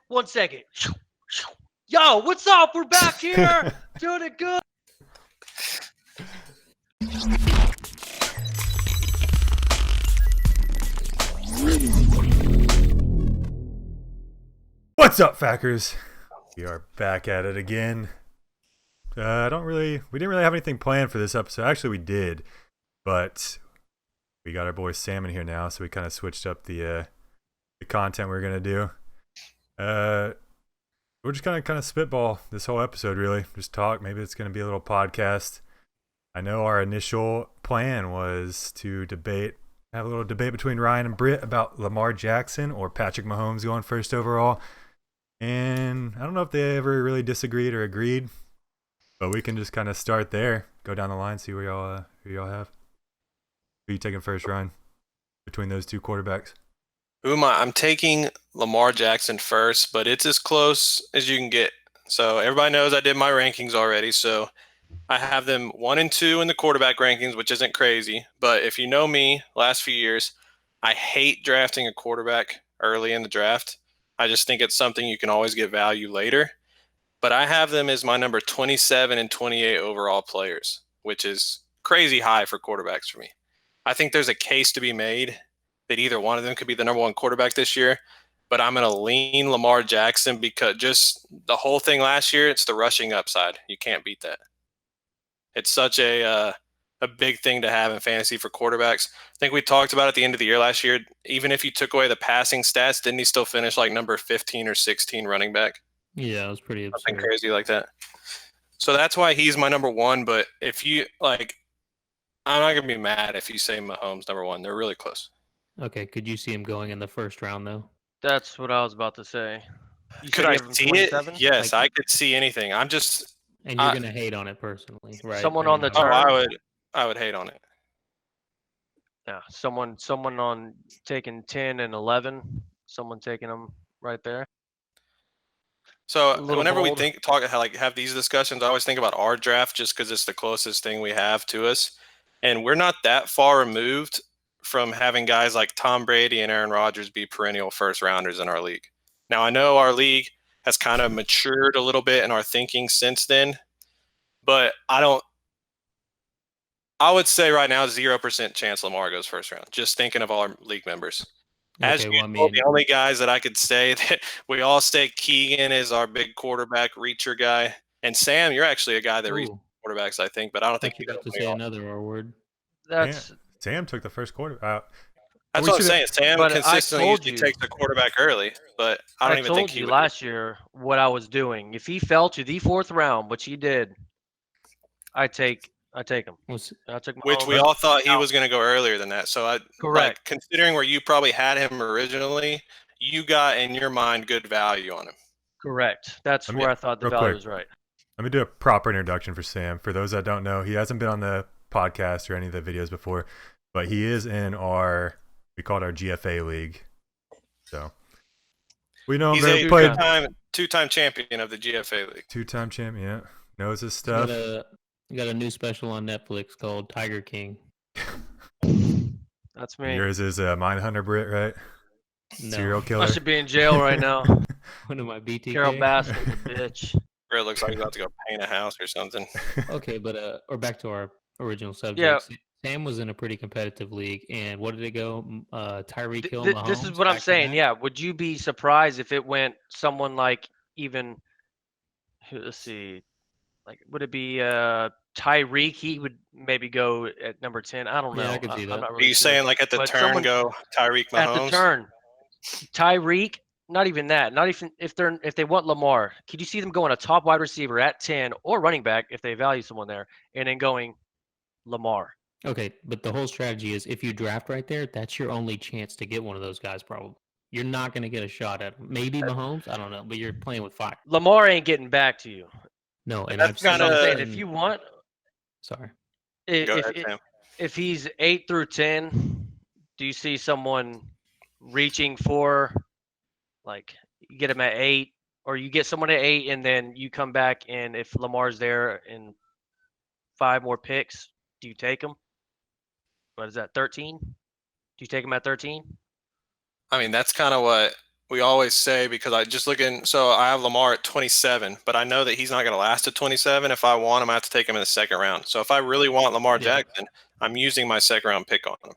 1 second. Yo, what's up? We're back here. Doing it good. What's up, Fackers? We are back at it again. We didn't really have anything planned for this episode. Actually, we did, but we got our boy Sam in here now, so we kind of switched up the content we're gonna do. We're just gonna kind of spitball this whole episode, really. Just talk. Maybe it's gonna be a little podcast. I know our initial plan was to have a little debate between Ryan and Britt about Lamar Jackson or Patrick Mahomes going first overall. And I don't know if they ever really disagreed or agreed, but we can just kind of start there, go down the line, see who y'all have. Who are you taking first, Ryan, between those two quarterbacks? Who am I? I'm taking Lamar Jackson first, but it's as close as you can get. So everybody knows I did my rankings already. So I have them 1 and 2 in the quarterback rankings, which isn't crazy. But if you know me, last few years, I hate drafting a quarterback early in the draft. I just think it's something you can always get value later. But I have them as my number 27 and 28 overall players, which is crazy high for quarterbacks for me. I think there's a case to be made that either one of them could be the number one quarterback this year, but I'm going to lean Lamar Jackson because just the whole thing last year, it's the rushing upside. You can't beat that. It's such a big thing to have in fantasy for quarterbacks. I think we talked about at the end of the year last year, even if you took away the passing stats, didn't he still finish like number 15 or 16 running back? Yeah, it was pretty absurd. Something crazy like that. So that's why he's my number one, but if you, like, I'm not going to be mad if you say Mahomes number one. They're really close. Okay, could you see him going in the first round, though? That's what I was about to say. Could I see it? Yes, I could see anything. I'm just... And you're going to hate on it personally, right? Someone on the turn. I would hate on it. Yeah, someone on taking 10 and 11. Someone taking them right there. So whenever we have these discussions, I always think about our draft just because it's the closest thing we have to us. And we're not that far removed from having guys like Tom Brady and Aaron Rodgers be perennial first rounders in our league. Now, I know our league has kind of matured a little bit in our thinking since then, but I would say right now 0% chance Lamar goes first round, just thinking of all our league members. The only guys that I could say that we all say Keegan is our big quarterback reacher guy. And Sam, you're actually a guy that reaches quarterbacks, I think, but I don't think you got to say another R word. Sam took the first quarter. That's what I'm saying. Sam consistently usually takes the quarterback early, but I don't even think he would. I told you last year what I was doing. If he fell to the 4th round, which he did, I take him. Which we all thought he was going to go earlier than that. So correct. Considering where you probably had him originally, you got in your mind good value on him. Correct. That's where I thought the value was right. Let me do a proper introduction for Sam. For those that don't know, he hasn't been on the podcast or any of the videos before, but he is in we call it our GFA league. So we know he's a two-time champion of the GFA league. Two-time champion, yeah. Knows his stuff. You got a new special on Netflix called Tiger King. That's me. Yours is Mindhunter Brit, right? No. Serial killer. I should be in jail right now. One of my BTK. Carol Baskin, bitch. Brit looks like he's about to go paint a house or something. Okay, but or back to our original subject. Yeah. Sam was in a pretty competitive league, and what did it go? Tyreek Hill. Mahomes, this is what I'm saying. Yeah. Would you be surprised if it went someone like even? Let's see. Like, would it be Tyreek? He would maybe go at number 10. I don't know. Yeah, I could see that. I'm not really Are you saying like at the turn go Tyreek Mahomes? At the turn, Tyreek. Not even that. Not even if they want Lamar. Could you see them going a top wide receiver at 10 or running back if they value someone there, and then going Lamar? Okay, but the whole strategy is if you draft right there, that's your only chance to get one of those guys. Probably you're not going to get a shot at him. Maybe Mahomes. I don't know, but you're playing with fire. Lamar ain't getting back to you. No, and that's kind of saying if you want. Sorry. If he's 8 through 10, do you see someone reaching for, like, you get him at 8, or you get someone at 8 and then you come back, and if Lamar's there in 5 more picks, do you take him? What is that, 13? Do you take him at 13? I mean, that's kind of what we always say, because so I have Lamar at 27, but I know that he's not going to last at 27. If I want him, I have to take him in the second round. So if I really want Lamar Jackson, I'm using my second round pick on him.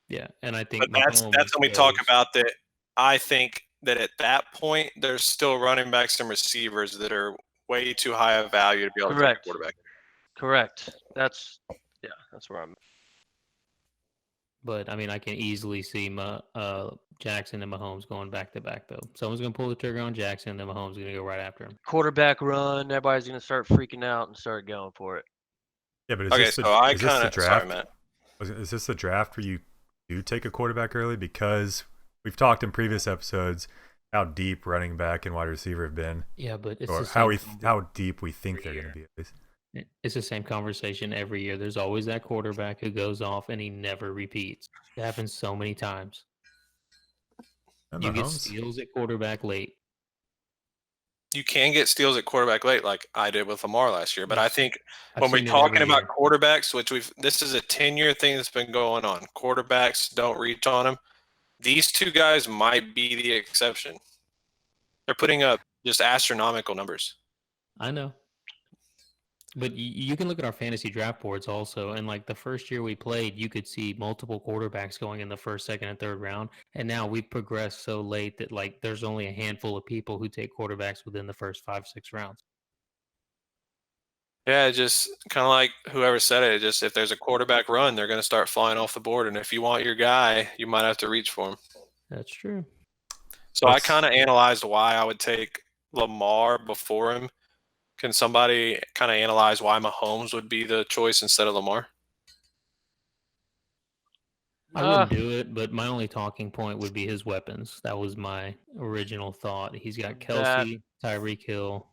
Yeah, and I think But that's when we talk about that. I think that at that point, there's still running backs and receivers that are way too high of value to be able to take a quarterback. Correct. That's where I'm. But I mean, I can easily see Jackson and Mahomes going back to back though. Someone's gonna pull the trigger on Jackson, and then Mahomes is gonna go right after him. Quarterback run. Everybody's gonna start freaking out and start going for it. Yeah, but Okay, so I is this the kind of draft? sorry, Matt. Is this the draft where you do take a quarterback early? Because we've talked in previous episodes how deep running back and wide receiver have been. Yeah, but it's Or the same how deep we think they're going to be at least. It's the same conversation every year. There's always that quarterback who goes off and he never repeats. It happens so many times. And You get Mahomes? steals at quarterback late. You can get steals at quarterback late, like I did with Lamar last year. But I think I've when we're seen it talking every about year. quarterbacks, this is a 10-year thing that's been going on. Quarterbacks don't reach on them. These two guys might be the exception. They're putting up just astronomical numbers. I know. But you can look at our fantasy draft boards also, and like the first year we played, you could see multiple quarterbacks going in the first, second, and third round. And now we've progressed so late that like there's only a handful of people who take quarterbacks within the first 5, 6 rounds. Yeah, just kind of like whoever said it. Just if there's a quarterback run, they're going to start flying off the board. And if you want your guy, you might have to reach for him. That's true. So I kind of analyzed why I would take Lamar before him. Can somebody kind of analyze why Mahomes would be the choice instead of Lamar? I wouldn't do it, but my only talking point would be his weapons. That was my original thought. He's got Kelsey, Tyreek Hill.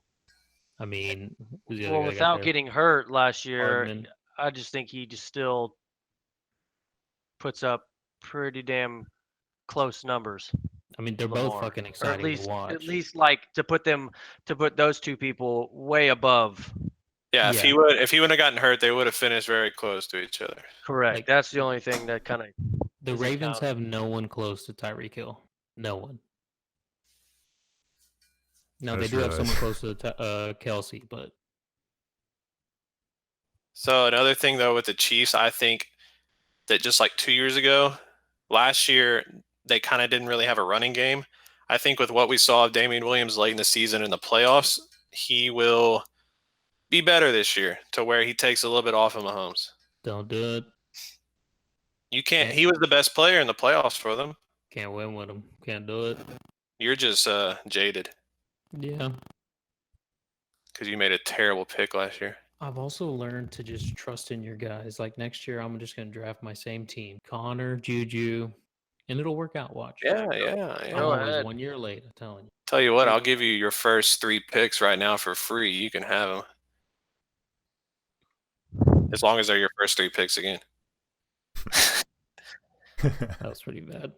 I mean, who's the other guy without getting hurt last year, Hardman. I just think he just still puts up pretty damn close numbers. I mean, they're both fucking exciting to watch. At least like to put those two people way above. Yeah, if he wouldn't have gotten hurt, they would have finished very close to each other. Correct. Like, that's the only thing that kind of. The Ravens have no one close to Tyreek Hill. No one. No, they do have someone close to Kelsey, but. So another thing though with the Chiefs, I think that just like 2 years ago, last year they kind of didn't really have a running game. I think with what we saw of Damian Williams late in the season in the playoffs, he will be better this year to where he takes a little bit off of Mahomes. Don't do it. You can't. He was the best player in the playoffs for them. Can't win with him. Can't do it. You're just jaded. Yeah. Because you made a terrible pick last year. I've also learned to just trust in your guys. Like next year, I'm just going to draft my same team. Connor, Juju, and it'll work out. Watch. Yeah. I'm always 1 year late, I'm telling you. Tell you what, I'll give you your first 3 picks right now for free. You can have them. As long as they're your first 3 picks again. That was pretty bad.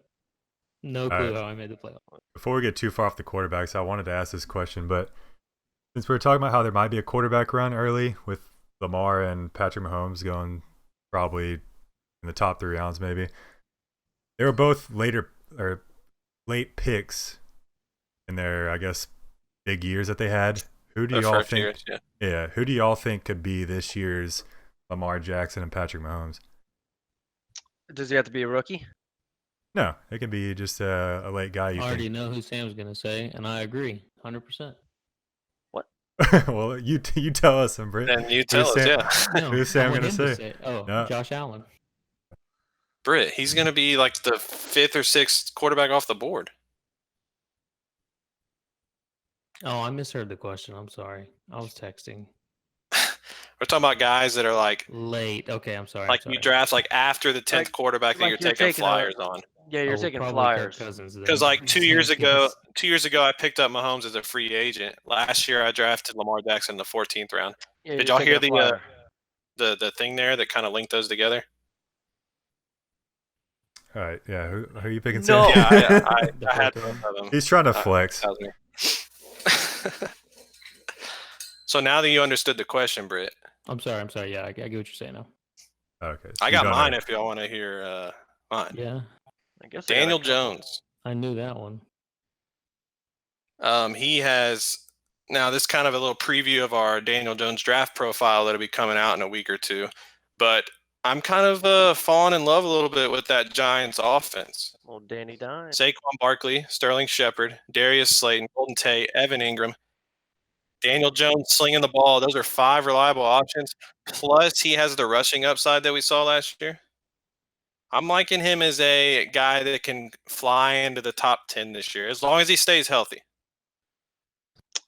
No clue how I made the playoff. Before we get too far off the quarterbacks, I wanted to ask this question, but since we're talking about how there might be a quarterback run early with Lamar and Patrick Mahomes going probably in the top 3 rounds, maybe they were both late picks in their, I guess, big years that they had. Who do y'all think? Years, yeah. Who do y'all think could be this year's Lamar Jackson and Patrick Mahomes? Does he have to be a rookie? No, it can be just a late guy. I already know who Sam's going to say, and I agree 100%. What? Well, you tell us, Britt. Then you tell us, yeah. No, Who's Sam going to say? No. Josh Allen. Britt, he's going to be like the 5th or 6th quarterback off the board. Oh, I misheard the question. I'm sorry. I was texting. We're talking about guys that are like late. Okay, I'm sorry. You draft like after the 10th quarterback that you're taking flyers on. Yeah, you're taking flyers. Because like 2 years ago, I picked up Mahomes as a free agent. Last year, I drafted Lamar Jackson in the 14th round. Yeah, did y'all hear the thing there that kind of linked those together? All right, yeah. Who are you picking? No. Sam? Yeah, I had both of them. He's trying to flex. So now that you understood the question, Britt. I'm sorry. Yeah, I get what you're saying now. Okay. So I got mine if y'all want to hear mine. Yeah. I guess Daniel Jones. I knew that one. He has now this kind of a little preview of our Daniel Jones draft profile that'll be coming out in a week or two. But I'm kind of falling in love a little bit with that Giants offense. Well, Danny Dimes. Saquon Barkley, Sterling Shepard, Darius Slayton, Golden Tate, Evan Ingram, Daniel Jones slinging the ball. Those are 5 reliable options. Plus, he has the rushing upside that we saw last year. I'm liking him as a guy that can fly into the top 10 this year, as long as he stays healthy.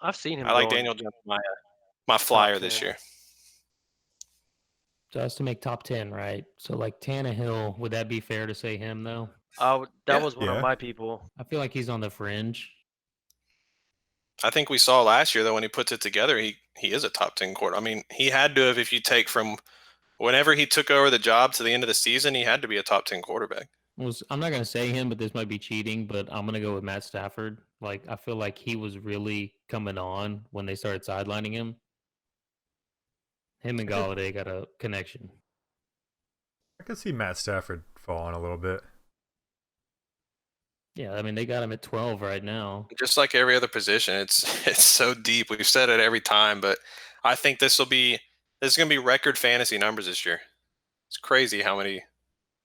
I've seen him. I like going Daniel Jones, my flyer this 10. year. So that's to make top 10, right? So like Tannehill, would that be fair to say him though? That was one Yeah. of my people. I feel like he's on the fringe. I think we saw last year, though, when he puts it together, he is a top 10 quarter. I mean, he had to have, if you take from whenever he took over the job to the end of the season, he had to be a top 10 quarterback. I'm not gonna say him, but this might be cheating. But I'm gonna go with Matt Stafford. Like I feel like he was really coming on when they started sidelining him. Him and Galladay got a connection. I could see Matt Stafford falling a little bit. Yeah, I mean they got him at 12 right now. Just like every other position, it's so deep. We've said it every time, but I think this is going to be record fantasy numbers this year. It's crazy how many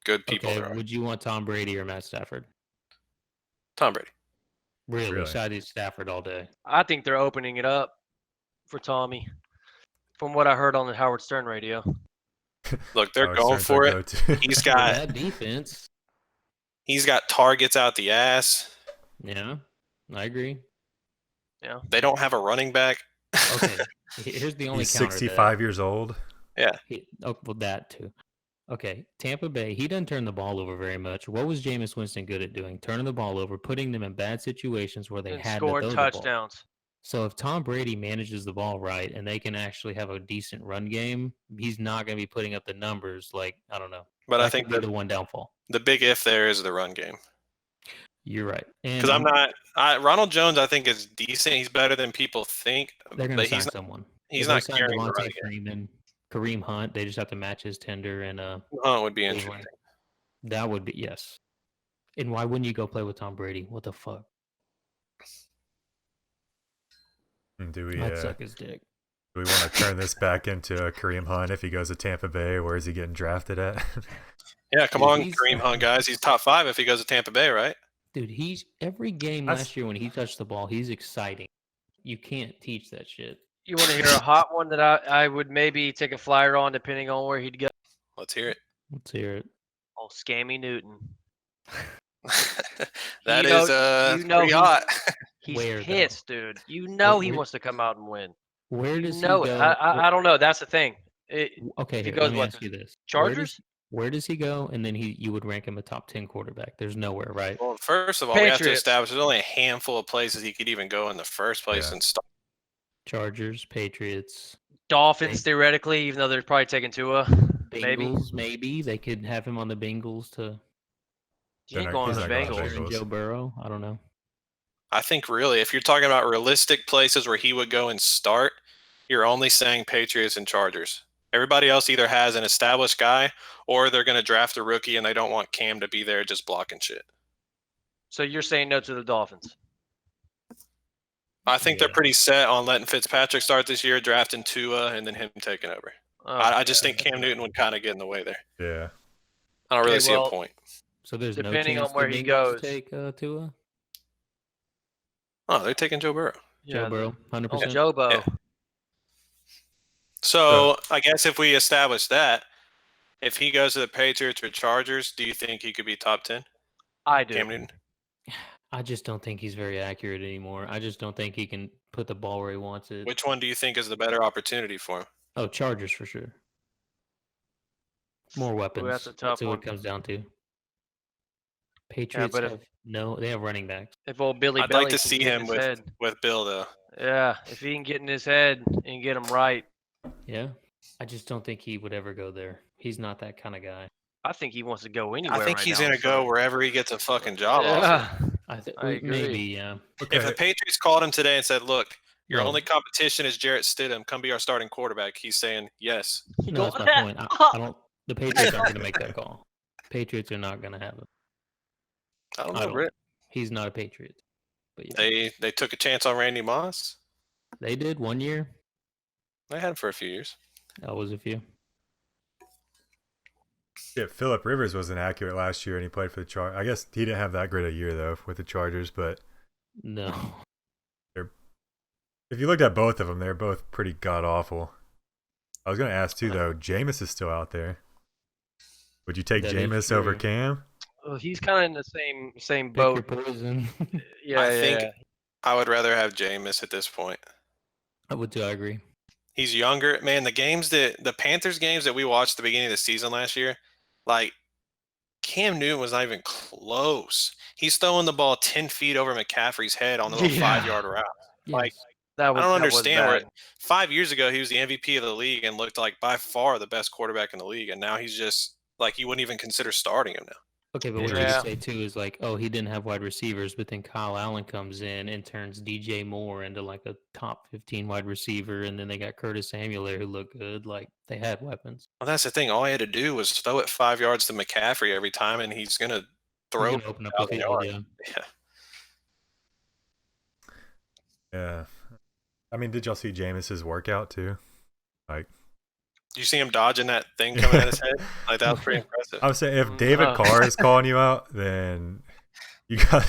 good people there are. Would you want Tom Brady or Matt Stafford? Tom Brady. Really? So I did Stafford all day. I think they're opening it up for Tommy, from what I heard on the Howard Stern radio. Look, they're going for it. He's got that defense. He's got targets out the ass. Yeah, I agree. Yeah. They don't have a running back. Okay, here's the only He's counter 65 years old. Yeah. Well, that too. Okay, Tampa Bay, he doesn't turn the ball over very much. What was Jameis Winston good at doing? Turning the ball over, putting them in bad situations where they And had scoring to throw the ball. touchdowns. So if Tom Brady manages the ball right and they can actually have a decent run game, he's not going to be putting up the numbers like, I don't know. But that I think could be the one downfall. The big if there is the run game. You're right. Because Ronald Jones, I think, is decent. He's better than people think. They're going to sign someone. He's not carrying the Devontae Freeman, Kareem Hunt. They just have to match his tender. And Hunt would be interesting. That would be, yes. And why wouldn't you go play with Tom Brady? What the fuck? I'd suck his dick. Do we want to turn this back into a Kareem Hunt if he goes to Tampa Bay? Where is he getting drafted at? Yeah, come on, Kareem Hunt, guys. He's top 5 if he goes to Tampa Bay, right? Dude, he's every game last year when he touched the ball, he's exciting. You can't teach that shit. You want to hear a hot one that I would maybe take a flyer on depending on where he'd go? Let's hear it. Let's hear it. Oh, Scammy Newton. That is pretty hot. He's pissed, dude. You know he wants to come out and win. Where does he go? I don't know. That's the thing. Okay, he goes, let me ask you this. Chargers? Where does he go? And then you would rank him a top 10 quarterback. There's nowhere, right? Well, first of all, we have to establish there's only a handful of places he could even go in the first place and start. Chargers, Patriots. Dolphins, theoretically, even though they're probably taking Tua. Bengals, maybe. They could have him on the Bengals to... He ain't going to the Bengals. Joe Burrow, I don't know. I think really, if you're talking about realistic places where he would go and start, you're only saying Patriots and Chargers. Everybody else either has an established guy or they're going to draft a rookie and they don't want Cam to be there just blocking shit. So you're saying no to the Dolphins? I think they're pretty set on letting Fitzpatrick start this year, drafting Tua, and then him taking over. I just think Cam Newton would kind of get in the way there. Yeah. I don't really see a point. So there's depending no chance on where he goes. Take Tua? Oh, they're taking Joe Burrow. Yeah, Joe Burrow, 100%. Oh, Joe Burrow. Yeah. So I guess if we establish that, if he goes to the Patriots or Chargers, do you think he could be top 10? I do. Cam Newton? I just don't think he's very accurate anymore. I just don't think he can put the ball where he wants it. Which one do you think is the better opportunity for him? Oh, Chargers for sure. More weapons. Ooh, that's a tough what one. It comes down to. Patriots they have running backs. If old Billy I'd Belly like to can see get in him his head. with Bill, though. Yeah, if he can get in his head and get him right. Yeah, I just don't think he would ever go there. He's not that kind of guy. I think he wants to go anywhere. I think he's going to go wherever he gets a fucking job offer. I agree. Maybe, yeah. Okay. If the Patriots called him today and said, look, your only competition is Jarrett Stidham, come be our starting quarterback, he's saying yes. No, that's my point. I don't. The Patriots aren't going to make that call. Patriots are not going to have him. I don't know, Britt. He's not a Patriot. But yeah, They took a chance on Randy Moss. they did 1 year. They had him for a few years. That was a few. Yeah, Phillip Rivers wasn't accurate last year, and he played for the Chargers. I guess he didn't have that great a year though with the Chargers, but No. if you looked at both of them, they're both pretty god awful. I was going to ask too though. Jameis is still out there. Would you take That is Jameis over true. Cam? Well, he's kind of in the same Pick boat. your poison. Yeah, I think yeah. I would rather have Jameis at this point. I would too. I agree. He's younger. Man, the Panthers games that we watched at the beginning of the season last year, like Cam Newton was not even close. He's throwing the ball 10 feet over McCaffrey's head on the little 5-yard route. Like, Yes. That was, I don't that was understand where bad. 5 years ago he was the MVP of the league and looked like by far the best quarterback in the league, and now he's just like you wouldn't even consider starting him now. Okay, but what you Yeah. could say too is like, oh, he didn't have wide receivers, but then Kyle Allen comes in and turns DJ Moore into like a top 15 wide receiver, and then they got Curtis Samuel there who looked good. Like they had weapons. Well, that's the thing. All he had to do was throw it 5 yards to McCaffrey every time, and he's gonna throw He's gonna open up the 1,000 field. yards. Yeah. Yeah. Yeah. I mean, did y'all see Jameis's workout too? Like, You see him dodging that thing coming at his head? Like that was pretty impressive. I would say if David No. Carr is calling you out, then you got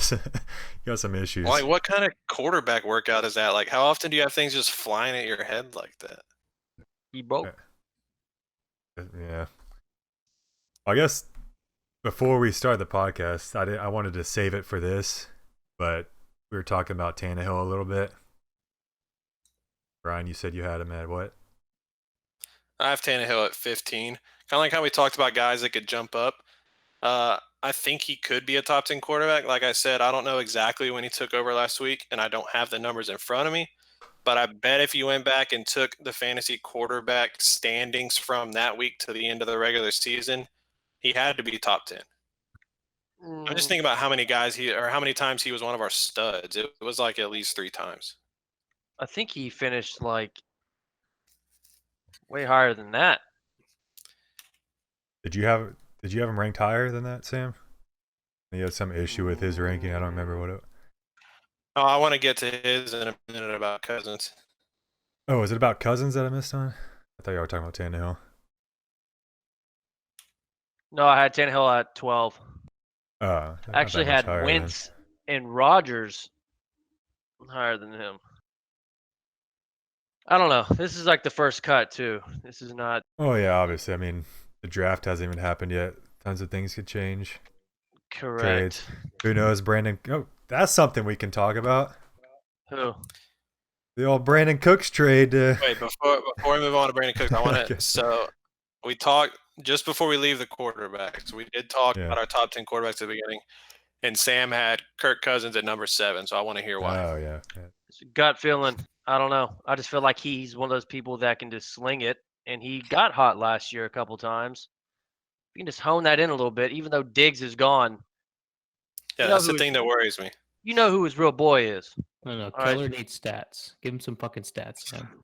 some issues. Like, what kind of quarterback workout is that? Like, how often do you have things just flying at your head like that? He broke. Yeah. I guess before we start the podcast, I wanted to save it for this, but we were talking about Tannehill a little bit. Brian, you said you had him at what? I have Tannehill at 15. Kind of like how we talked about guys that could jump up. I think he could be a top 10 quarterback. Like I said, I don't know exactly when he took over last week, and I don't have the numbers in front of me. But I bet if you went back and took the fantasy quarterback standings from that week to the end of the regular season, he had to be top 10. I'm just thinking about how many times he was one of our studs. It was like at least 3 times. I think he finished like way higher than that. Did you have him ranked higher than that, Sam? He had some issue with his ranking. I don't remember what it. Oh, I want to get to his in a minute about Cousins. Oh, is it about Cousins that I missed on? I thought you were talking about Tannehill. No, I had Tannehill at 12. I Actually had Wentz and Rodgers higher than him. I don't know. This is like the first cut too. This is not. Oh yeah, obviously. I mean, the draft hasn't even happened yet. Tons of things could change. Correct. Trades. Who knows, Brandon? Oh, that's something we can talk about. Who? The old Brandin Cooks trade. Wait, before we move on to Brandin Cooks, I want to. Okay. So we talked just before we leave the quarterbacks. We did talk Yeah. about our top 10 quarterbacks at the beginning, and Sam had Kirk Cousins at number 7. So I want to hear why. Oh yeah. It's a gut feeling. I don't know. I just feel like he's one of those people that can just sling it, and he got hot last year a couple times. You can just hone that in a little bit, even though Diggs is gone. Yeah, You know that's the who- thing that worries me. You know who his real boy is. I don't know. All right. Keller needs stats. Give him some fucking stats, Sam.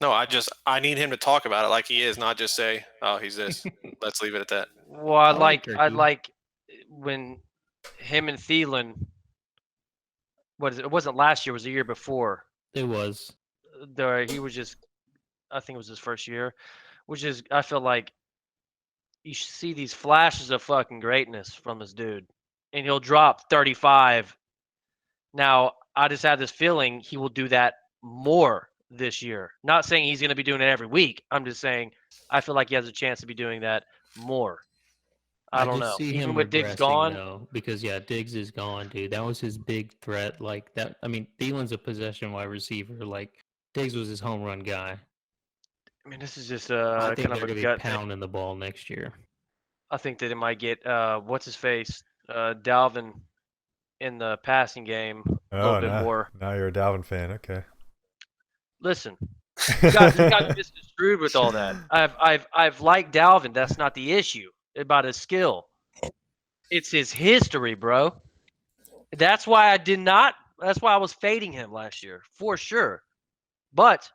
No, I need him to talk about it like he is, not just say, "Oh, he's this." Let's leave it at that. Well, I like like Turkey. when him and Thielen. What is it? It wasn't last year. It was the year before. It was. He was just. I think it was his first year, which is I feel like you see these flashes of fucking greatness from this dude, and he'll drop 35. Now I just have this feeling he will do that more this year. Not saying he's going to be doing it every week. I'm just saying I feel like he has a chance to be doing that more. I don't know. See Even him with Diggs regressing, gone, though, because Diggs is gone, dude. That was his big threat. Like that. I mean, Thielen's a possession wide receiver. Like Diggs was his home run guy. I mean, this is just I think kind of they're a gonna be gut thing. pounding the ball next year. I think that it might get what's his face, Dalvin, in the passing game a little bit more. Now you're a Dalvin fan. Okay. Listen, you guys got misconstrued with all that. I've liked Dalvin. That's not the issue about his skill. It's his history, bro. That's why I did not. That's why I was fading him last year for sure. But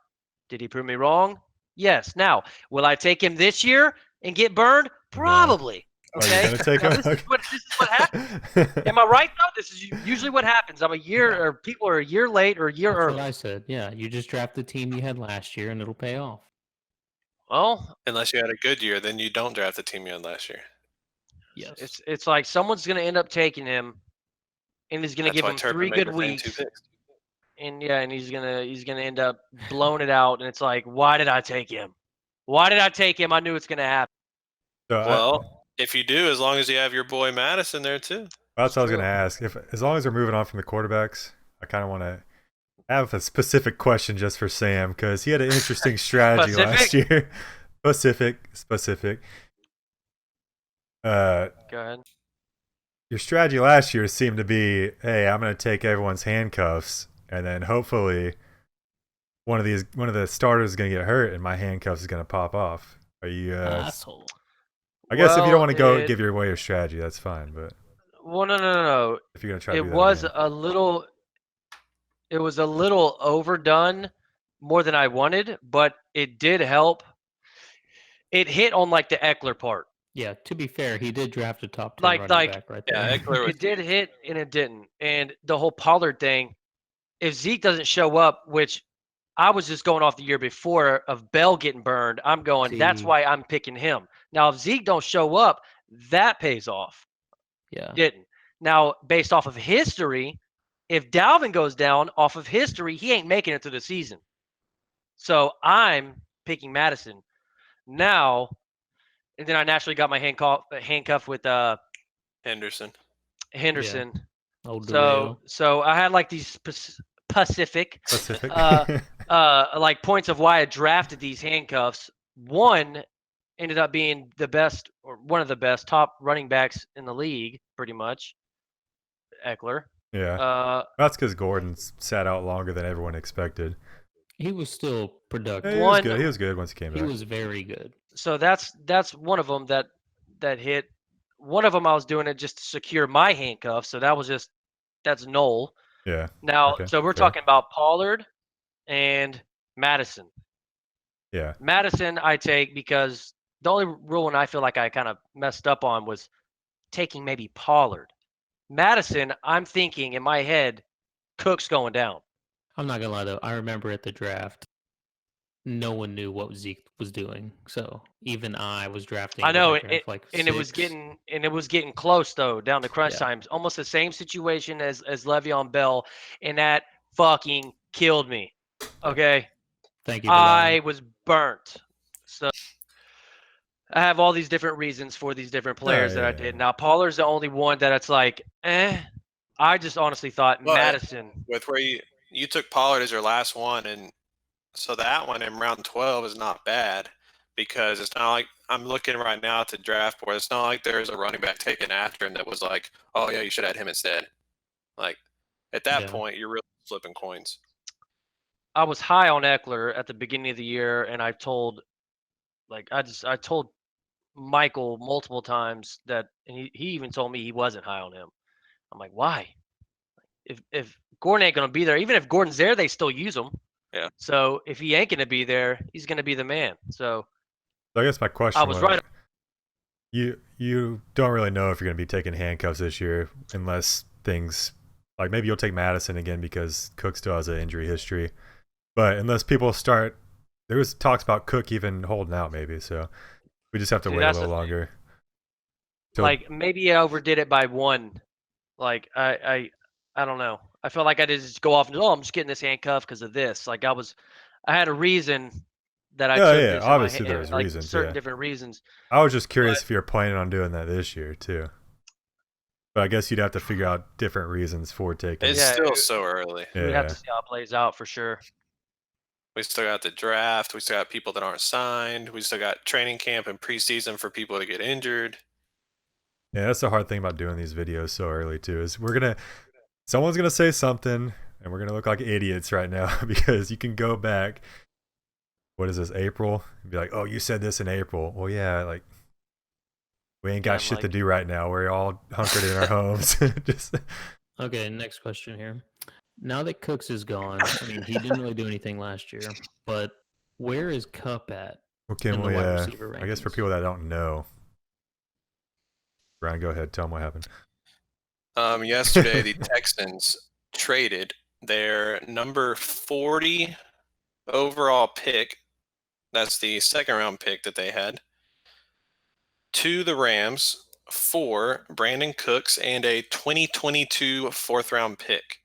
did he prove me wrong? Yes. Now, will I take him this year and get burned? Probably. Okay, Are you gonna take now him? this is what happens. Am I right though? This is usually what happens. I'm a year, or people are a year late or a year That's early. what I said. Yeah, you just draft the team you had last year, and it'll pay off. Well, Unless you had a good year, then you don't draft the team you had last year. Yes. it's like someone's going to end up taking him, and he's going to That's give why him Turpin 3 made good the same 2 weeks, picks. and he's gonna end up blowing it out, and it's like, why did I take him? Why did I take him? I knew it's going to happen. So Well, if you do, as long as you have your boy Madison there too. that's what I was true. gonna ask. If as long as we're moving on from the quarterbacks, I kind of want to have a specific question just for Sam because he had an interesting strategy last year. Specific. Go ahead. Your strategy last year seemed to be, hey, I'm going to take everyone's handcuffs, and then hopefully one of the starters is going to get hurt, and my handcuffs is going to pop off. Are you? Asshole. I guess if you don't want to go Well, give your away your strategy, that's fine. But Well, no. if you're going to try to It do that was again. it was a little overdone, more than I wanted, but it did help. It hit on like the Eckler part. Yeah, to be fair, he did draft a top 10 Like running back right there. Yeah, Eckler was It did hit and it didn't. And the whole Pollard thing, if Zeke doesn't show up, which I was just going off the year before of Bell getting burned, I'm going, that's See. why I'm picking him. Now, if Zeke don't show up, that pays off. Yeah. Didn't. Now, based off of history, if Dalvin goes down off of history, he ain't making it through the season. So I'm picking Madison. Now, and then I naturally got my handcuff with Henderson. Henderson. Old So I had like these specific like points of why I drafted these handcuffs. One ended up being the best, or one of the best top running backs in the league, pretty much. Eckler. Yeah, that's because Gordon sat out longer than everyone expected. He was still productive. He was good. He was good once he came back. He was very good. So that's one of them that hit. One of them I was doing it just to secure my handcuffs. So that's null. Yeah. Now, Okay, so we're fair. talking about Pollard and Madison. Yeah. Madison I take because the only rule one I feel like I kind of messed up on was taking maybe Pollard. Madison, I'm thinking in my head, Cook's going down. I'm not gonna lie though. I remember at the draft, no one knew what Zeke was doing. So even I was drafting. I know, it it was getting close though down to crunch Yeah. times. Almost the same situation as Le'Veon Bell, and that fucking killed me. Okay, Thank you. For that I one. was burnt. So I have all these different reasons for these different players that I did. Now Pollard's the only one that it's like, I just honestly thought But Madison. with where you took Pollard as your last one, and so that one in round 12 is not bad because it's not like I'm looking right now at the draft board. It's not like there's a running back taken after him that was like, oh yeah, you should have had him instead. Like at that point, you're really flipping coins. I was high on Eckler at the beginning of the year, and I told Michael multiple times that, and he even told me he wasn't high on him. I'm like, why? If Gordon ain't gonna be there, even if Gordon's there, they still use him. Yeah. So if he ain't gonna be there, he's gonna be the man. So I guess my question I was right. You don't really know if you're going to be taking handcuffs this year unless things like maybe you'll take Madison again because Cook still has an injury history. But unless people start, there was talks about Cook even holding out maybe. So we just have to wait a little longer. Like maybe I overdid it by one. Like I don't know. I felt like I did just go off and I'm just getting this handcuff because of this. Like I had a reason that I took this. Obviously there's like reasons. Certain different reasons. I was just curious if you're planning on doing that this year too. But I guess you'd have to figure out different reasons for taking. It's still so early. We'd have to see how it plays out for sure. We still got the draft. We still got people that aren't signed. We still got training camp and preseason for people to get injured. Yeah, that's the hard thing about doing these videos so early too. Is someone's gonna say something, and we're gonna look like idiots right now because you can go back. What is this, April? And be like, oh, you said this in April. Well, yeah, like we ain't got shit to do right now. We're all hunkered in our homes. Okay, next question here. Now that Cooks is gone, I mean, he didn't really do anything last year, but where is Kupp at? Okay, in the wide receiver I guess for rankings? people that don't know, Ryan, go ahead. Tell them what happened. Yesterday, the Texans traded their number 40 overall pick. That's the second round pick that they had to the Rams for Brandin Cooks and a 2022 fourth round pick.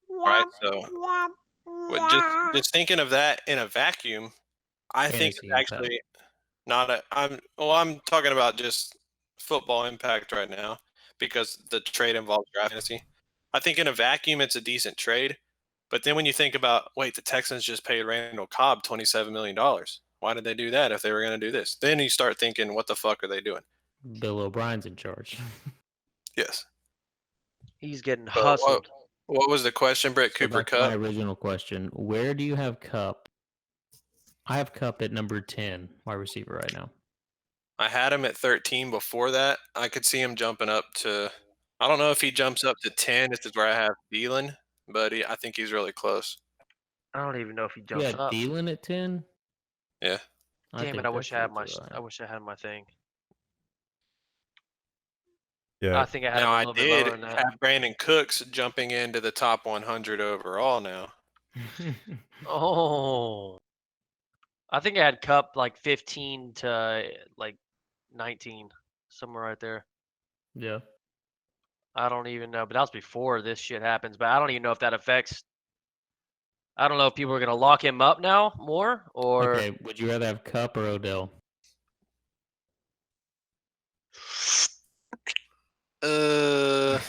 All right, so just thinking of that in a vacuum, I think it's actually not a. I'm talking about just football impact right now because the trade involves draft fantasy. I think in a vacuum, it's a decent trade. But then when you think about, wait, the Texans just paid Randall Cobb $27 million. Why did they do that if they were going to do this? Then you start thinking, what the fuck are they doing? Bill O'Brien's in charge. Yes. He's getting hustled. What was the question, Brett? So Cooper back to Kupp? my original question. Where do you have Kupp? I have Kupp at number 10 wide receiver right now. I had him at 13 before that. I could see him jumping up to, I don't know if he jumps up to 10. This is where I have Thielen, but I think he's really close. I don't even know if he You jumps had up. Thielen at 10? Yeah. Damn it! I wish I had my thing. Yeah. I think I had Now him a I little bit lower did than that. have Brandin Cooks jumping into the top 100 overall now. Oh, I think I had Cup like 15 to like 19, somewhere right there. Yeah. I don't even know, but that was before this shit happens. But I don't even know if that affects. I don't know if people are gonna lock him up now more or. Okay, would you rather have Kupp or Odell? Is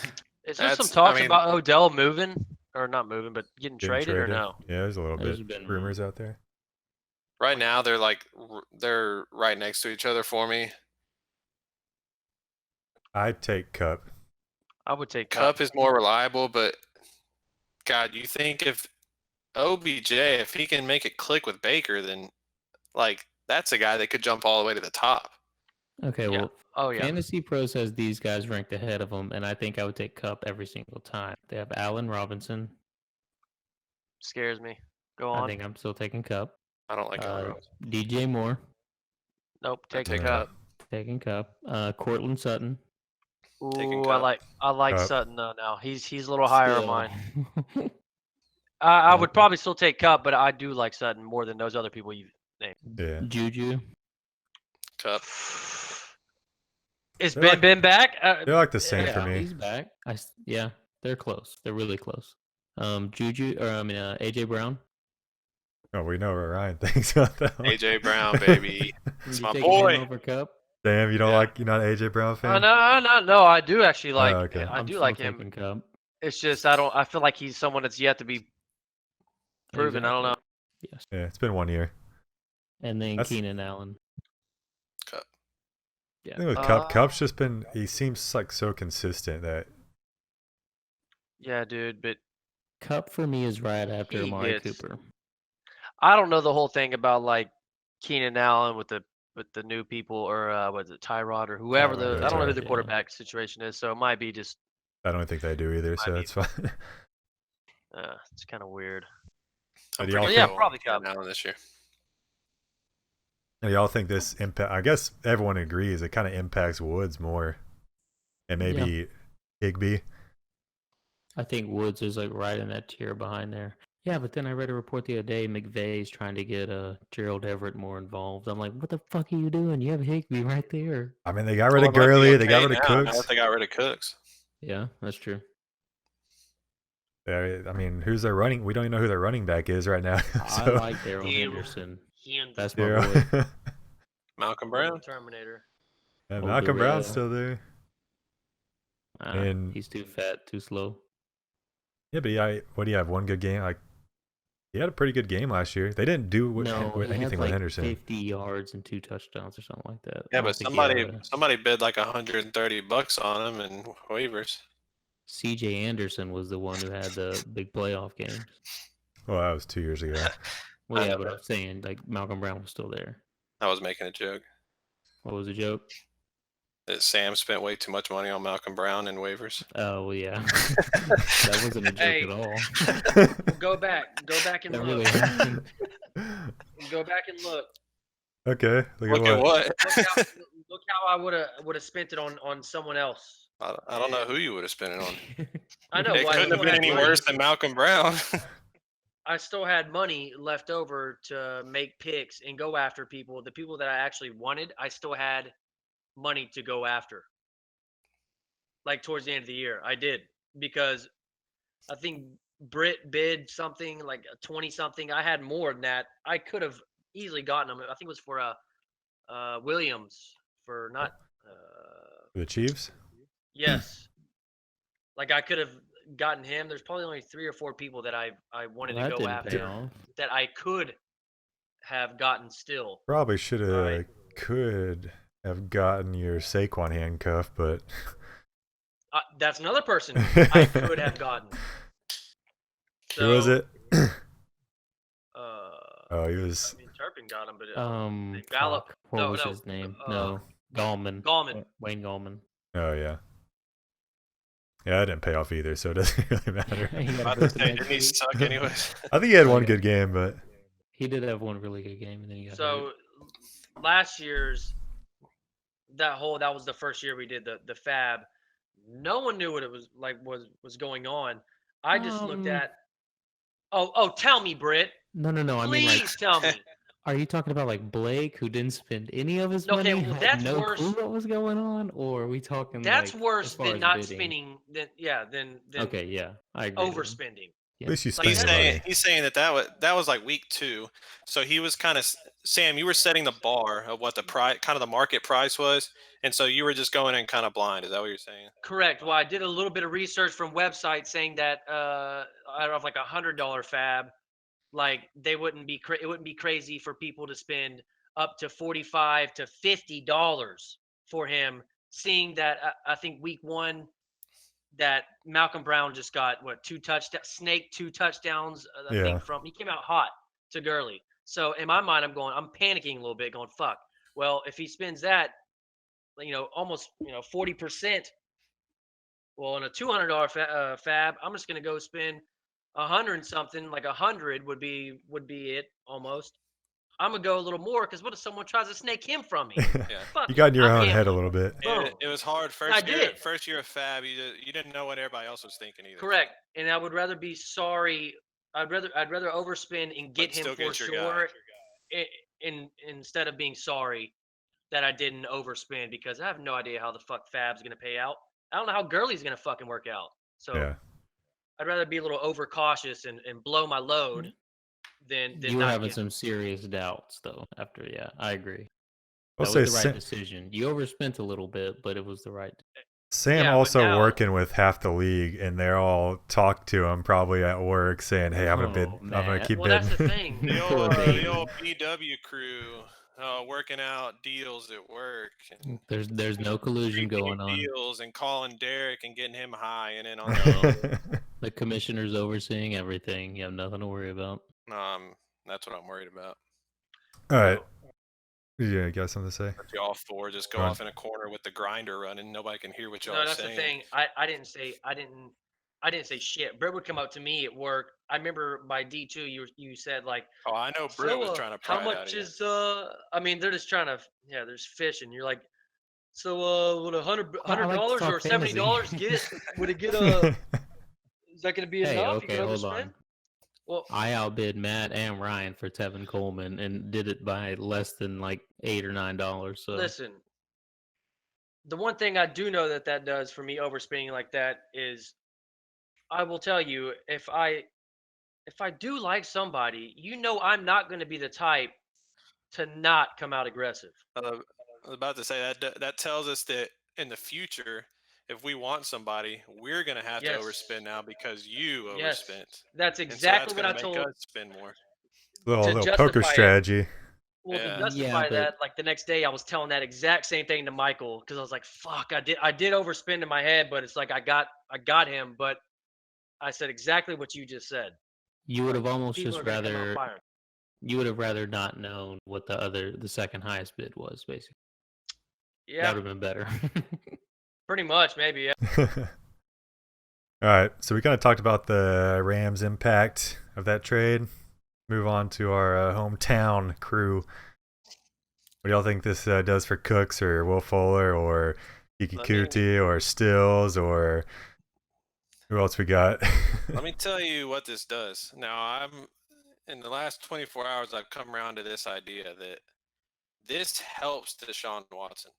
there some talks about Odell moving or not moving, but getting traded or no? Yeah, there's a little There's bit been rumors out there. Right now, they're right next to each other for me. I'd take Kupp. I would take Kupp is more reliable, but God, you think if OBJ, if he can make it click with Baker, then like that's a guy that could jump all the way to the top. Okay, well, yeah. Fantasy Pros has these guys ranked ahead of them, and I think I would take Kupp every single time. They have Allen Robinson. Scares me. Go on. I think I'm still taking Kupp. I don't like Allen Robinson. DJ Moore. Nope, taking Kupp. Taking Kupp. Cortland Sutton. Ooh, I like Kupp. Sutton though. Now he's a little higher on mine. I would probably still take Kupp, but I do like Sutton more than those other people you've named. Yeah. Juju. Kupp. Is Ben back? They're like the same for me. He's back. Yeah, they're close. They're really close. AJ Brown. Oh, we know what Ryan thinks about that one. AJ Brown, baby. It's my Him boy. over Kupp? Damn, you're not an AJ Brown fan? No, I do actually like. okay. I I'm do still like him. taking Kupp. It's just I feel like he's someone that's yet to be proven. Exactly. I don't know. Yes. Yeah, it's been 1 year. And then Keenan Allen. Kupp. Yeah. I think with Kupp's just been. He seems like so consistent that. Yeah, dude, but Kupp for me is right after Amari Cooper. I don't know the whole thing about like Keenan Allen with the new people or was it Tyrod or whoever I don't know who the quarterback situation is, so it might be just. I don't think they do either, so it's fine. It's kind of weird. Probably Kupp Allen this year. Y'all think this impact? I guess everyone agrees it kind of impacts Woods more, and maybe Higbee. I think Woods is like right in that tier behind there. Yeah, but then I read a report the other day. McVay's trying to get Gerald Everett more involved. I'm like, what the fuck are you doing? You have Higbee right there. I mean, they got rid of Gurley. They got rid of Cooks. Now that they got rid of Cooks. Yeah, that's true. I mean, who's their running? We don't even know who their running back is right now. So. I like Darrell Henderson. That's my boy. Malcolm Brown. Terminator. Yeah, Malcolm Brown's still there. He's too fat, too slow. Yeah, but what do you have? One good game? Like, he had a pretty good game last year. They didn't do anything with Henderson. 50 yards and 2 touchdowns or something like that. Yeah, but somebody bid like $130 on him in waivers. CJ Anderson was the one who had the big playoff games. Well, that was 2 years ago. Well, yeah, but I'm saying like Malcolm Brown was still there. I was making a joke. What was the joke? That Sam spent way too much money on Malcolm Brown in waivers. Oh, well, yeah. That wasn't a joke at all. Go back and look. Really happened. Go back and look. Okay. Look at what? Look how I would have spent it on someone else. I don't know who you would have spent it on. I know. It Well, I couldn't have still been had any money. worse than Malcolm Brown. I still had money left over to make picks and go after people. The people that I actually wanted, I still had money to go after. Like towards the end of the year, I did, because I think Britt bid something like a 20 something. I had more than that. I could have easily gotten them. I think it was for Williams for not. The Chiefs? Yes, like I could have gotten him. There's probably only 3 or 4 people that I wanted Well, to that go didn't pay after off. that I could have gotten still. Probably should have, Right. could have gotten your Saquon handcuff, but That's another person I could have gotten. who was it? Uh, Oh, he was. I mean, Turpin got him, but Fuck, what No, was no, his name? uh, No, Gallman. Gallman. Wayne Gallman. Oh yeah. Yeah, that didn't pay off either, so it doesn't really matter. He got About to hurt the say, next didn't he week. suck anyways? I think he had one Okay. good game, but He did have one really good game, and then he got hurt. So last year's that was the first year we did the fab. No one knew what it was like was going on. I just looked at. Oh, tell me, Britt. No. I mean, like, Please tell me. are you talking about like Blake, who didn't spend any of his Okay, money? well, had that's no worse. clue what was going on, or are we talking? That's like, worse as far than as not bidding? spending. Than Okay, yeah, I agree. with him. overspending. at least you Like, spent your money. He's saying that was like week 2. So he was kind of Sam. You were setting the bar of what the price, kind of the market price was, and so you were just going in kind of blind. Is that what you're saying? Correct. Well, I did a little bit of research from websites saying that out of like $100 fab, like it wouldn't be crazy for people to spend up to $45 to $50 for him. Seeing that I think week 1 that Malcolm Brown just got two touchdowns. I Yeah. think he came out hot to Gurley. So in my mind, I'm panicking a little bit, going fuck. Well, if he spends that, almost 40%. Well, on a $200 fab, I'm just gonna go spend 100 and something, like 100 would be it almost. I'm gonna go a little more because what if someone tries to snake him from me? Yeah. Fuck You it, got in your I'm own head a gambling. little bit. Boom. It was hard I did. First year of fab. You didn't know what everybody else was thinking either. Correct. And I would rather be sorry. I'd rather overspend and get But him still for get your sure, instead of being sorry that I didn't overspend, because I have no idea how the fuck Fab's gonna pay out. I don't know how Gurley's gonna fucking work out. So Yeah. I'd rather be a little overcautious and blow my load than You were not having get. some serious doubts, though. After, yeah, I agree. I'll That say was the right decision. You overspent a little bit, but it was the right. Sam Yeah, but also now- working with half the league, and they're all talk to him probably at work, saying, "Hey, I'm gonna bid. Oh, I'm gonna man. keep Well, that's bidding." the thing. The old BW crew working out deals at work. And There's no collusion creeping going on. deals and calling Derek and getting him high and in on The commissioner's overseeing everything. You have nothing to worry about. that's what I'm worried about. All right. Yeah, you got something to say? Y'all 4 just go Go on. off in a corner with the grinder running. Nobody can hear what y'all No, are that's saying. the thing. I didn't say shit. Brett would come up to me at work. I remember by D2, you said like, Oh, I know Britt was trying to pry how it out much of you. is I mean, they're just trying to, there's fish, and you're like, so would $100 I like to or talk $70 fantasy. would it get is that gonna be Hey, enough? okay, You can hold overspend? on. Well, I outbid Matt and Ryan for Tevin Coleman and did it by less than like $8 or $9. So listen, the one thing I do know that does for me overspending like that is, I will tell you, if I do like somebody, I'm not going to be the type to not come out aggressive. I was about to say that tells us that in the future, if we want somebody, we're gonna have Yes. to overspend now because you Yes, overspent. that's And so exactly that's what gonna I make told. us spend more. little justify poker it. strategy. Well, Yeah. to justify Yeah, but- that, like the next day, I was telling that exact same thing to Michael, because I was like, "Fuck, I did overspend in my head, but it's like I got him." But I said exactly what you just said. you would have almost People just are gonna come out rather firing. you would have rather not known what the second highest bid was, basically. That Yeah, would have been better. pretty much, maybe. Yeah. All right, so we kind of talked about the Rams' impact of that trade. Move on to our hometown crew. What do y'all think this does for Cooks or Will Fuller or Kiki Kuti or Stills or who else we got? Let me tell you what this does. Now, in the last 24 hours, I've come around to this idea that this helps Deshaun Watson.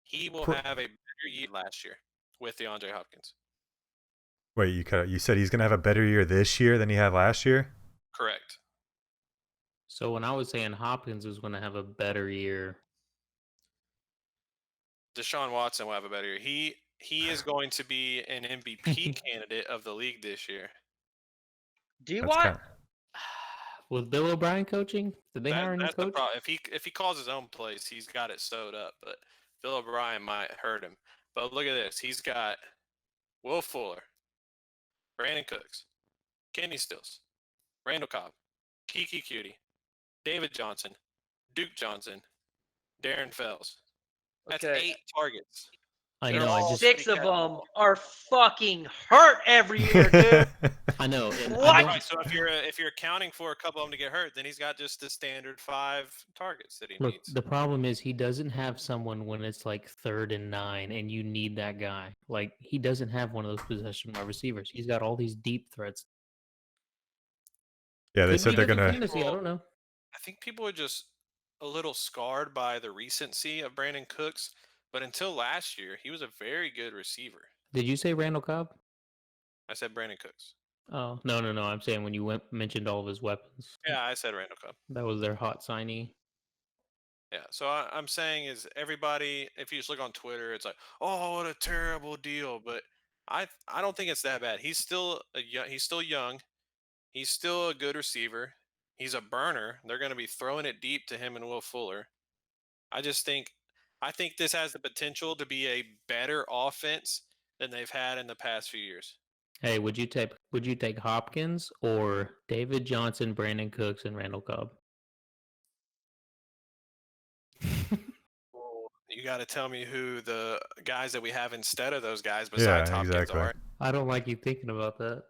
He will have a better year last year with DeAndre Hopkins. Wait, you said he's gonna have a better year this year than he had last year? Correct. So when I was saying Hopkins was going to have a better year, Deshaun Watson will have a better year. He is going to be an MVP candidate of the league this year. Do you want? With Bill O'Brien coaching, did they hire a new That's coach? the problem. If he calls his own plays, he's got it sewed up. But Bill O'Brien might hurt him. But look at this. He's got Will Fuller, Brandin Cooks, Kenny Stills, Randall Cobb, Kiki Kuti, David Johnson, Duke Johnson, Darren Fells. That's 8 targets. I know. And 6 of them are fucking hurt every year, dude. I know. What? So if you're accounting for a couple of them to get hurt, then he's got just the standard 5 targets that he needs. The problem is he doesn't have someone when it's like 3rd and 9, and you need that guy. Like he doesn't have one of those possession wide receivers. He's got all these deep threats. Yeah, they said they're gonna. Fantasy, I don't know. I think people are just a little scarred by the recency of Brandin Cooks, but until last year, he was a very good receiver. Did you say Randall Cobb? I said Brandin Cooks. Oh, no. I'm saying when you mentioned all of his weapons. Yeah, I said Randall Cobb. That was their hot signee. Yeah, so I'm saying is everybody, if you just look on Twitter, it's like, oh, what a terrible deal. But I don't think it's that bad. He's still young. He's still a good receiver. He's a burner. They're going to be throwing it deep to him and Will Fuller. I think this has the potential to be a better offense than they've had in the past few years. Hey, would you take Hopkins or David Johnson, Brandin Cooks, and Randall Cobb? You got to tell me who the guys that we have instead of those guys besides Hopkins are. I don't like you thinking about that.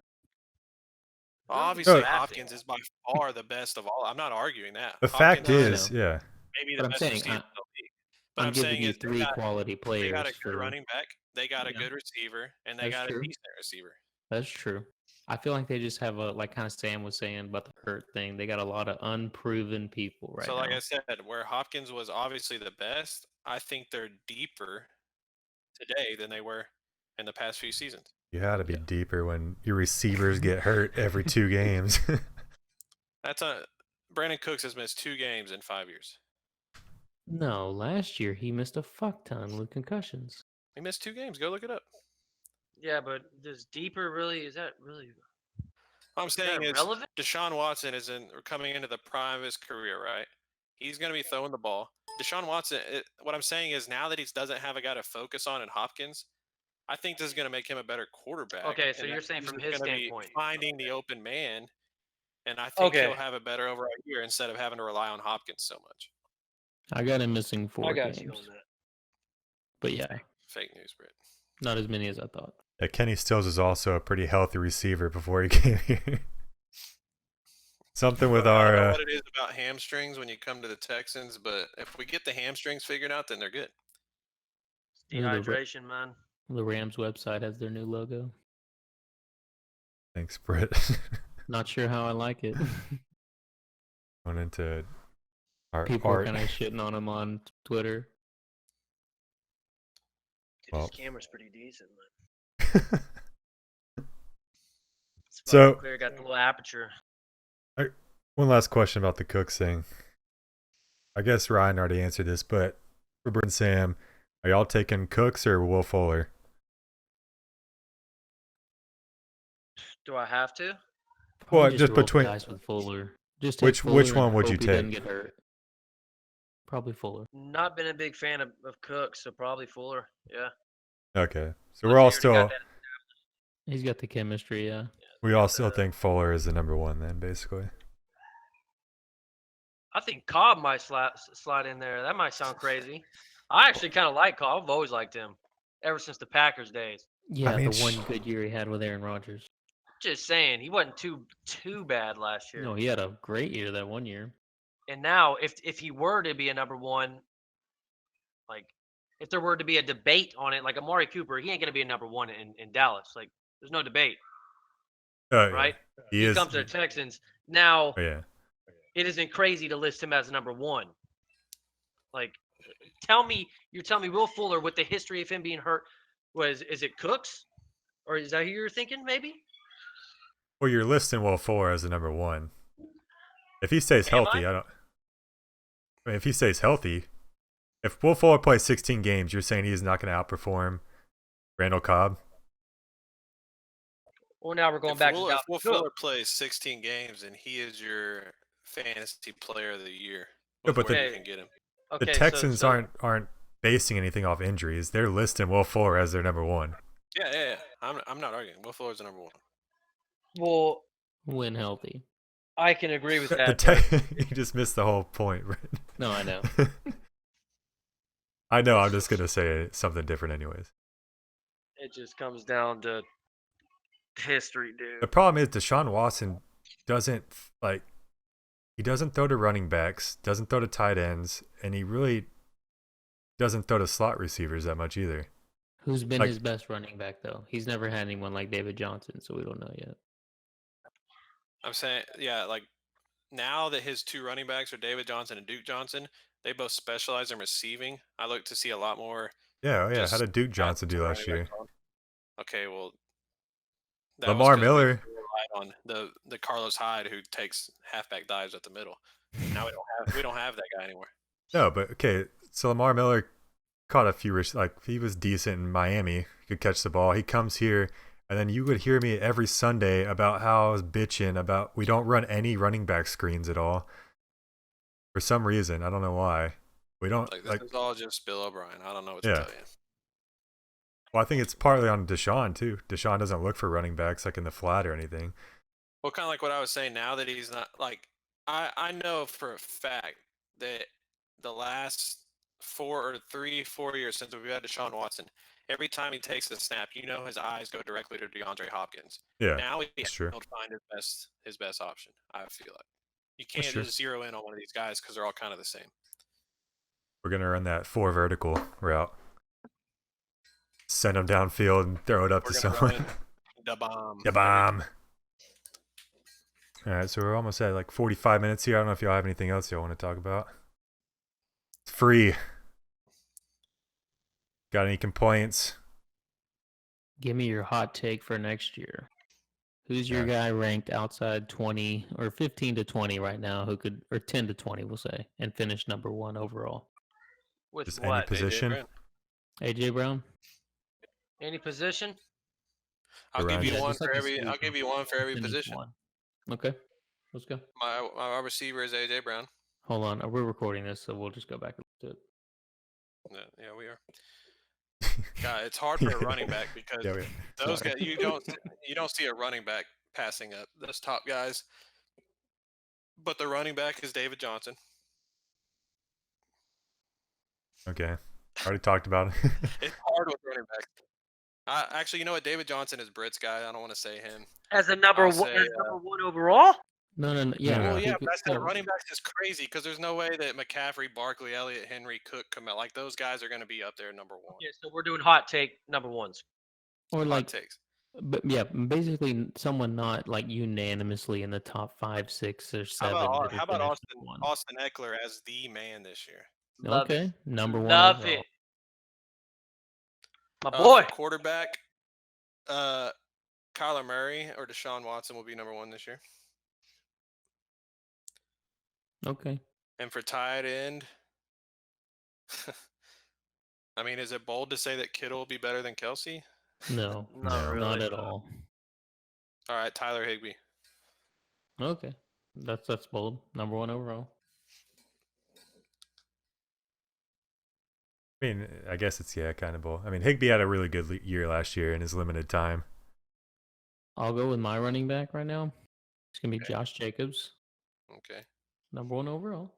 Obviously, Hopkins is by far the best of all. I'm not arguing that. The fact is, yeah. Maybe the best receiver in the league. But I'm giving you 3 quality players. They got a good running back. They got a good receiver, and they got a decent receiver. That's true. I feel like they just have like kind of Sam was saying about the hurt thing. They got a lot of unproven people right now. So like I said, where Hopkins was obviously the best, I think they're deeper today than they were in the past few seasons. You had to be deeper when your receivers get hurt every 2 games. Brandin Cooks has missed 2 games in 5 years. No, last year he missed a fuck ton with concussions. He missed 2 games. Go look it up. Yeah, but does deeper really? Is that really? What I'm saying is Deshaun Watson is coming into the prime of his career, right? He's going to be throwing the ball. Deshaun Watson. What I'm saying is now that he doesn't have a guy to focus on in Hopkins, I think this is going to make him a better quarterback. Okay, so you're saying from his standpoint, finding the open man, and I think he'll have a better overall year instead of having to rely on Hopkins so much. I got him missing 4 games. I got you on that. But yeah, fake news, Britt. Not as many as I thought. Yeah, Kenny Stills is also a pretty healthy receiver before he came here. Something with I don't know what it is about hamstrings when you come to the Texans, but if we get the hamstrings figured out, then they're good. Dehydration, man. The Rams website has their new logo. Thanks, Britt. Not sure how I like it. Went into people are kind of shitting on him on Twitter. Dude, his camera's pretty decent, man. So clear, got the little aperture. One last question about the Cooks thing. I guess Ryan already answered this, but for Britt and Sam, are y'all taking Cooks or Will Fuller? Do I have to? Well, just between guys with Fuller. Just which one would you take? Get hurt. Probably Fuller. Not been a big fan of Cooks, so probably Fuller. Yeah. Okay, so we're all still. He's got the chemistry, yeah. We all still think Fuller is the number 1 then, basically. I think Cobb might slide in there. That might sound crazy. I actually kind of like Cobb. I've always liked him ever since the Packers days. Yeah, the one good year he had with Aaron Rodgers. Just saying, he wasn't too bad last year. No, he had a great year that one year. And now, if he were to be a number one, like if there were to be a debate on it, like Amari Cooper, he ain't gonna be a number one in Dallas. Like there's no debate, right? He He is. comes to the Texans. Now, Oh, yeah. it isn't crazy to list him as number one. Like, you're telling me Will Fuller, with the history of him being hurt, is it Cooks? Or is that who you're thinking, maybe? Well, you're listing Will Fuller as the number one. If he stays healthy, I mean, if he stays healthy, if Will Fuller plays 16 games, you're saying he's not going to outperform Randall Cobb? Well, now we're going back to if Will Fuller plays 16 games, and he is your fantasy player of the year. Yeah, but you can get him. The Texans aren't basing anything off injuries. They're listing Will Fuller as their number one. Yeah. I'm not arguing. Will Fuller's the number one. Well, when healthy. I can agree with that. You just missed the whole point, right? No, I know. I know. I'm just gonna say something different, anyways. It just comes down to history, dude. The problem is Deshaun Watson doesn't throw to running backs, doesn't throw to tight ends, and he really doesn't throw to slot receivers that much either. Who's been his best running back, though? He's never had anyone like David Johnson, so we don't know yet. I'm saying, yeah, like now that his two running backs are David Johnson and Duke Johnson, they both specialize in receiving. I look to see a lot more. Yeah. How did Duke Johnson do last year? Okay, well, Lamar Miller on the Carlos Hyde who takes halfback dives at the middle. Now we don't have that guy anymore. No, but okay. So Lamar Miller caught a few, he was decent in Miami. He could catch the ball. He comes here, and then you would hear me every Sunday about how I was bitching about we don't run any running back screens at all. For some reason, I don't know why. We don't. This is all just Bill O'Brien. I don't know what to tell you. Well, I think it's partly on Deshaun too. Deshaun doesn't look for running backs like in the flat or anything. Well, kind of like what I was saying. Now that he's not I know for a fact that the last 4 years since we've had Deshaun Watson, every time he takes a snap, his eyes go directly to DeAndre Hopkins. Yeah, now he has to find his best option. I feel like you can't just zero in on one of these guys because they're all kind of the same. We're gonna run that 4 vertical route. Send them downfield and throw it up to someone. Da bomb. Da bomb. All right, so we're almost at 45 minutes here. I don't know if y'all have anything else y'all want to talk about. It's free. Got any complaints? Give me your hot take for next year. Who's your guy ranked outside 20 or 15 to 20 right now or 10 to 20, we'll say, and finish number one overall? With just what? Any position? AJ Brown? Any position? I'll give you one for every position. Okay, let's go. My receiver is AJ Brown. Hold on, we're recording this, so we'll just go back to it. Yeah, we are. God, it's hard for a running back because those guys you don't see a running back passing up those top guys. But the running back is David Johnson. Okay, already talked about it. It's hard with running backs. Actually, you know what? David Johnson is Britt's guy. I don't want to say him. As a number one overall? No. Yeah. Well, yeah, but I said running backs is crazy because there's no way that McCaffrey, Barkley, Elliott, Henry, Cook come out. Those guys are going to be up there number one. Yeah, so we're doing hot take number ones. Or hot takes. But yeah, basically someone not unanimously in the top 5, 6, or 7. How about Austin Eckler as the man this year? Okay, number one. Love it. My boy. Quarterback, Kyler Murray or Deshaun Watson will be number one this year. Okay. And for tight end, I mean, is it bold to say that Kittle will be better than Kelsey? No, really. Not at all. All right, Tyler Higbee. Okay, that's bold. Number one overall. I mean, I guess it's kind of bold. I mean, Higbee had a really good year last year in his limited time. I'll go with my running back right now. It's gonna be Josh Jacobs. Okay. Number one overall.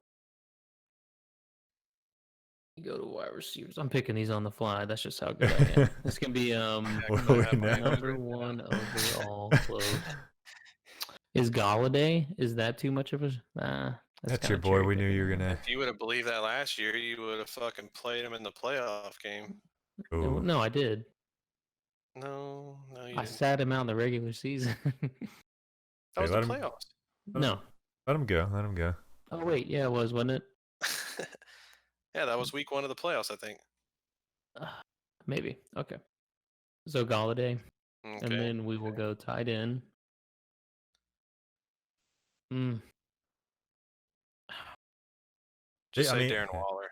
You go to wide receivers. I'm picking these on the fly. That's just how good I am. It's gonna be number one overall. Close. Is Galladay? Is that too much of a? That's your kinda boy. We cherry knew you were picking. gonna. If you would have believed that last year, you would have fucking played him in the playoff game. Ooh. No, I did. No, you I didn't. sat him out in the regular season. That was the let him- playoffs. No. Let him go. Let him go. Oh wait, yeah, it was, wasn't it? Yeah, that was week 1 of the playoffs, I think. Maybe. Okay. So Galladay, Okay. and then we will go tight end. Mm. Just I say mean- Darren Waller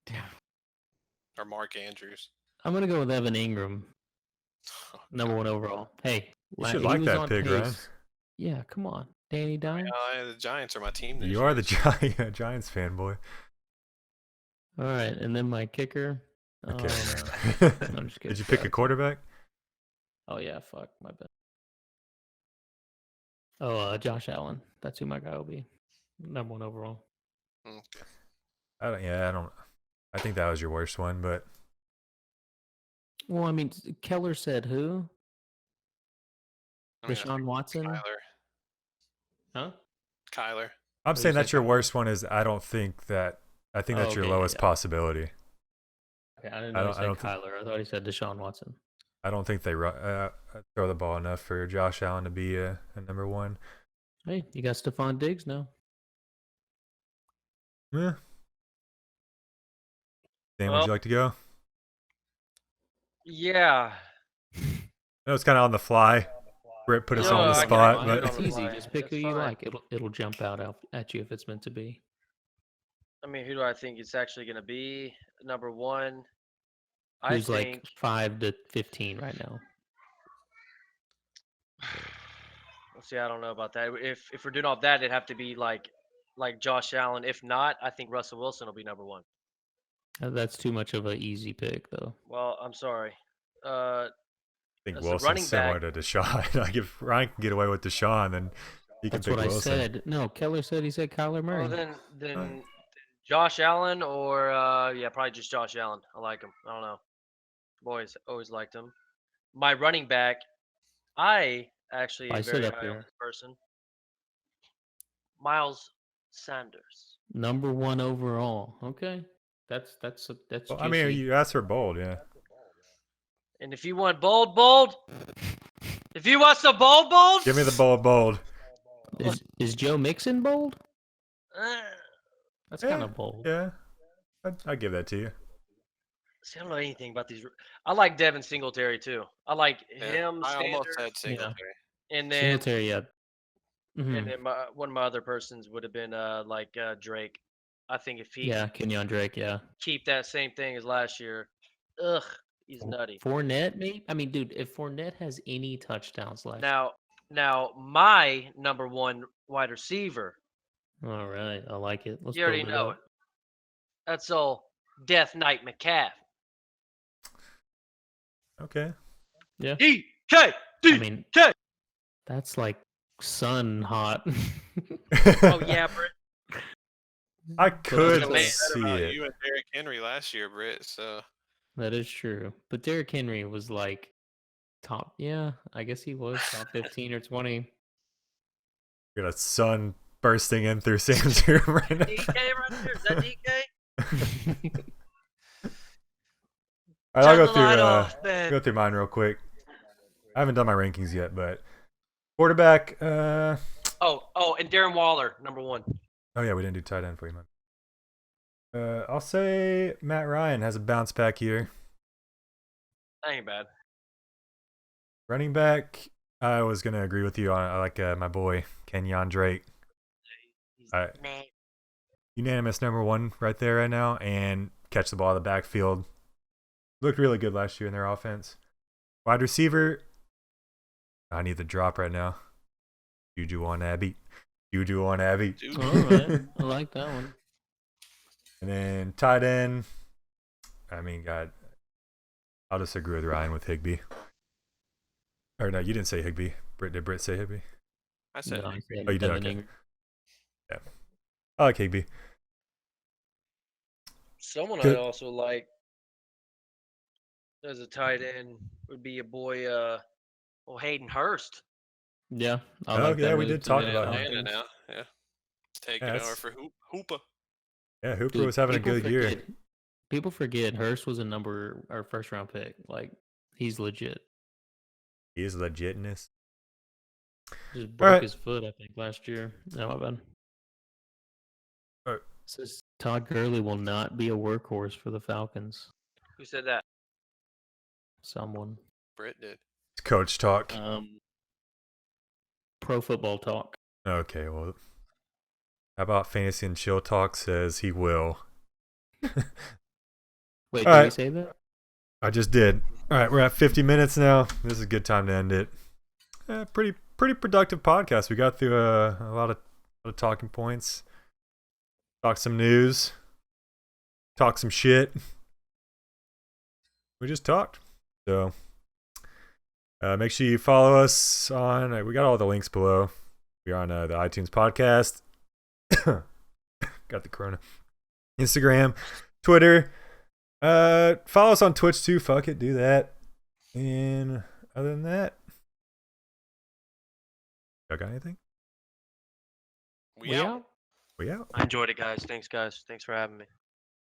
Damn. or Mark Andrews. I'm gonna go with Evan Ingram, number 1 overall. Hey, You should he like was that on pick, pace. Ryan. Yeah, come on, Danny Dimes. The Giants are my team this You year. are the Giants fanboy. All right, and then my kicker. Okay. I'm just kidding. Did you pick a quarterback? Oh yeah, fuck my bad. Oh, Josh Allen. That's who my guy will be. Number 1 overall. Okay. I don't. I think that was your worst one, but Well, I mean, Keller said who? I mean, Deshaun Watson. Huh? Kyler. I'm you saying said that's your Kyler? worst one. I think that's your okay, lowest yeah. possibility. Okay, I didn't I know he don't- I said don't thi- Kyler. I thought he said Deshaun Watson. I don't think they throw the ball enough for Josh Allen to be a number 1. Hey, you got Stephon Diggs now. Yeah. Dan, would Well- you like to go? Yeah. I know it's kind of on the fly. Britt put us No, on the I can- spot, I can but get on it's the easy. fly. Just pick That's who you fine. like. It'll jump out at you if it's meant to be. I mean, who do I think it's actually going to be? Number 1. I Who's think. like 5 to 15 right now? Let's see. I don't know about that. If we're doing all that, it'd have to be like Josh Allen. If not, I think Russell Wilson will be number 1. That's too much of an easy pick, though. Well, I'm sorry. I think As a Wilson's running similar back- to Deshaun. Like if Ryan can get away with Deshaun, then he can That's pick what I Wilson. said. No, Keller said he said Kyler Murray. Well, then Josh Allen or yeah, probably just Josh Allen. I like him. I don't know. Boys always liked him. My running back, I actually am Spice it very up high on here. this person. Miles Sanders. Number 1 overall. Okay, that's Well, I mean, juicy. you asked for bold, yeah. And if you want bold, if you want some bold, Give me the bold. Is Joe Mixon bold? uh, That's Yeah, kind of bold. Yeah, I'll give that to you. see, I don't know anything about these. I like Devin Singletary too. I like Yeah, him. I almost Sanders, said Singletary. and then Singletary, yeah. Mhm. and then one of my other persons would have been Drake. I think if he Yeah, Kenyon Drake, yeah. keep that same thing as last year, ugh, he's nutty. Fournette, maybe? I mean, dude, if Fournette has any touchdowns last year. Now my number 1 wide receiver, All right, I like it. Let's you already build know up. it. That's old Death Knight McCaff. Okay. Yeah. DK, I mean, DK. that's like sun hot. Oh yeah, Britt. I could gonna make see About it. you and Derrick Henry last year, Britt. So That is true. But Derrick Henry was like top. Yeah, I guess he was top 15 or 20. Got a sun bursting in through Sam's room right now. DK right there. Is that DK? All right, I'll Turn go the light through off, man. go through mine real quick. I haven't done my rankings yet, but quarterback. Oh, and Darren Waller, number 1. Oh yeah, we didn't do tight end for you, man. I'll say Matt Ryan has a bounce back year. That ain't bad. Running back, I was gonna agree with you on. I like my boy Kenyon Drake. He's All right. Unanimous number 1 right there right now, and catch the ball in the backfield. Looked really good last year in their offense. Wide receiver, I need the drop right now. Juju on Abby. dude, All right, I like that one. And then tight end, I mean, God, I'll just agree with Ryan with Higbee. Or no, you didn't say Higbee. Did Britt say Higbee? I said No, I said Oh, you did? Evan Okay. Ingram. I like Higbee. Someone Good. I also like as a tight end would be a boy, Hayden Hurst. Yeah, I Oh, like yeah, that we move did to talk the about him. Atlanta Falcons. now. Yeah. Taking over for Hooper. Yeah, Hooper Dude, was having a good year. People forget Hurst was a first round pick. Like, he's legit. He is legitness. Just broke his foot, I think, last year. No, my bad. All right. Says Todd Gurley will not be a workhorse for the Falcons. Who said that? Someone. Britt did. It's coach talk. Pro Football Talk. Okay, well, how about Fantasy and Chill Talk says he will. Wait, All did right. we say that? I just did. All right, we're at 50 minutes now. This is a good time to end it. Pretty productive podcast. We got through a lot of talking points. Talked some news. Talked some shit. We just talked. So make sure you follow us on. We got all the links below. We're on the iTunes podcast. Got the corona. Instagram, Twitter. Follow us on Twitch too. Fuck it, do that. And other than that, y'all got anything? We out. We out. I enjoyed it, guys. Thanks for having me.